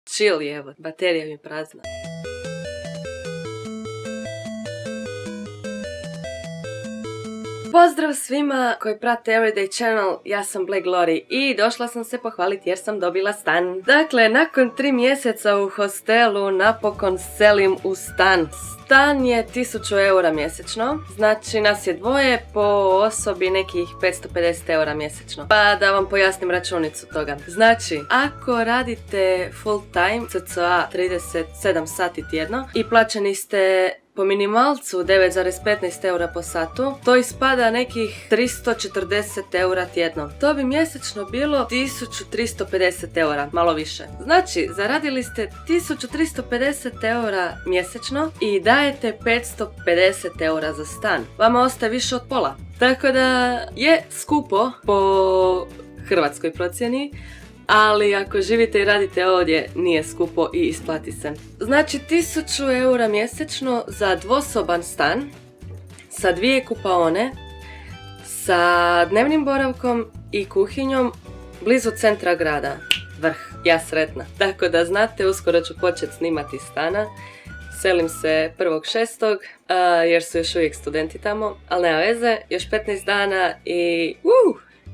Chill je, evo, baterija mi je prazna. Pozdrav svima koji prate Everyday Channel, ja sam Black Glory i došla sam se pohvaliti jer sam dobila stan. Dakle, nakon 3 mjeseca u hostelu napokon selim u stan. Stan je 1000 eura mjesečno, znači nas je dvoje, po osobi nekih 550 eura mjesečno. Pa da vam pojasnim računicu toga. Znači, ako radite full time, cca 37 sati tjedno i plaćeni ste po minimalcu 9,15 eura po satu, to ispada nekih 340 eura tjedno. To bi mjesečno bilo 1350 eura, malo više. Znači, zaradili ste 1350 eura mjesečno i dajete 550 eura za stan. Vama ostaje više od pola. Tako da je skupo po hrvatskoj procjeni, ali ako živite i radite ovdje, nije skupo i isplati se. Znači 1000 eura mjesečno za dvosoban stan, sa 2 kupaone, sa dnevnim boravkom i kuhinjom, blizu centra grada. Vrh, ja sretna. Tako da znate, uskoro ću početi snimati stana. Selim se 1.6. Jer su još uvijek studenti tamo, ali nema veze, još 15 dana i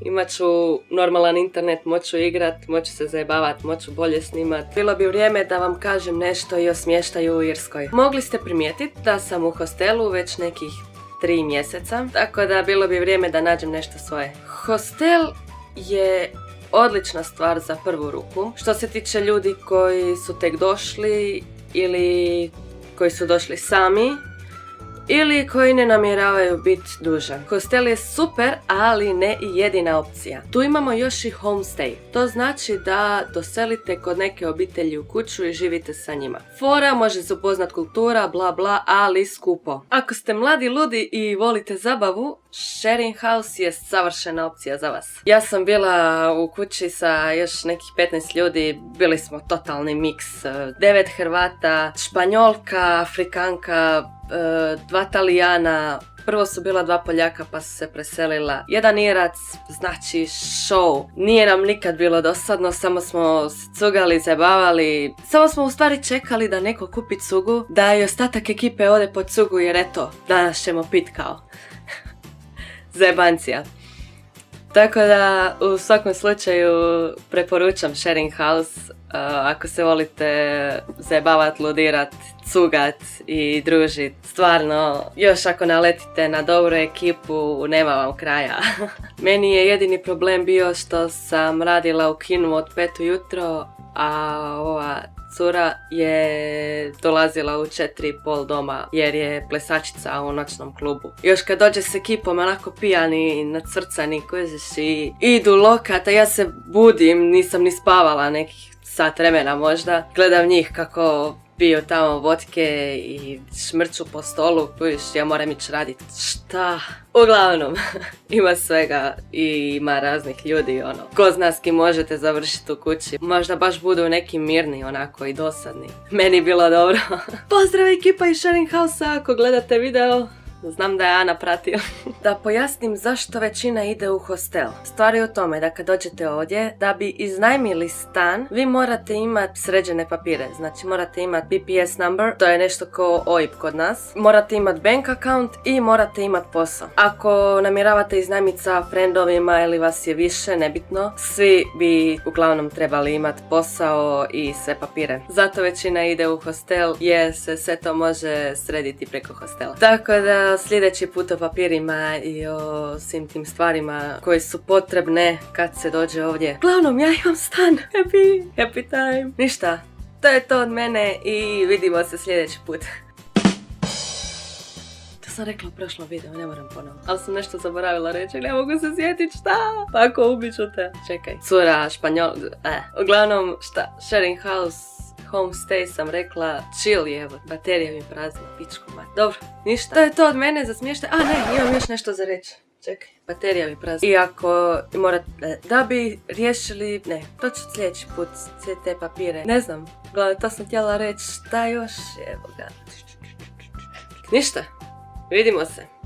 imat ću normalan internet, moću igrat, moću se zajebavat, moću bolje snimat. Bilo bi vrijeme da vam kažem nešto i o smještaju u Irskoj. Mogli ste primijetiti da sam u hostelu već nekih 3 mjeseca, tako da bilo bi vrijeme da nađem nešto svoje. Hostel je odlična stvar za prvu ruku. Što se tiče ljudi koji su tek došli ili koji su došli sami, ili koji ne namjeravaju biti duže. Hostel je super, ali ne i jedina opcija. Tu imamo još i homestay. To znači da doselite kod neke obitelji u kuću i živite sa njima. Fora, može se upoznat kultura, bla bla, ali skupo. Ako ste mladi ludi i volite zabavu, sharing house je savršena opcija za vas. Ja sam bila u kući sa još nekih 15 ljudi, bili smo totalni miks. 9 Hrvata, Španjolka, Afrikanka, 2 Talijana, prvo su bila 2 Poljaka pa su se preselila, 1 Irac, znači show. Nije nam nikad bilo dosadno, samo smo se cugali, zabavali, samo smo u stvari čekali da neko kupi cugu, da i ostatak ekipe ode po cugu jer eto, danas ćemo pit kao. Zajebancija. Tako da u svakom slučaju preporučam sharing house ako se volite zajebavat, ludirat, cugat i družit. Stvarno, još ako naletite na dobru ekipu, nema vam kraja. Meni je jedini problem bio što sam radila u kinu od 5 ujutro, a ova cura je dolazila u 4:30 doma jer je plesačica u noćnom klubu. Još kad dođe s ekipom onako pijani, nacrcani, kužiš, i idu lokat, a ja se budim, nisam ni spavala nekih sat vremena možda. Gledam njih kako piju tamo vodke i šmrču po stolu, kužiš, ja moram ići radit. Šta? Uglavnom, ima svega i ima raznih ljudi, ko zna s kim možete završiti u kući. Možda baš budu neki mirni, onako, i dosadni. Meni bilo dobro. Pozdrav ekipa iz Sharing House-a, ako gledate video. Znam da je Ana pratila. Da pojasnim zašto većina ide u hostel. Stvar je u tome da kad dođete ovdje, da bi iznajmili stan, vi morate imati sređene papire. Znači morate imati BPS number, to je nešto ko OIB kod nas. Morate imati bank account i morate imati posao. Ako namjeravate iznajmiti sa friendovima ili vas je više, nebitno, svi bi uglavnom trebali imati posao i sve papire. Zato većina ide u hostel jer se sve to može srediti preko hostela. Tako da sljedeći put o papirima i o svim tim stvarima koje su potrebne kad se dođe ovdje. Uglavnom, ja imam stan. Happy time. Ništa, to je to od mene i vidimo se sljedeći put. To sam rekla u prošlom videu, ne moram ponovno. Ali sam nešto zaboravila reći, ne mogu se sjetiti šta. Pa ako ubiću te. Čekaj. Cura, Španjol... Uglavnom, šta? Sharing house, homestay sam rekla, chill je, evo, baterija mi je prazna, pičku mat. Dobro, ništa. To je to od mene za smještaj. A ne, imam još nešto za reći. Čekaj, baterija mi je prazna. I ako morate, da bi riješili, ne, to ću sljedeći put, sve te papire. Ne znam, gledaj, to sam htjela reći, šta još, evo ga. Ništa, vidimo se.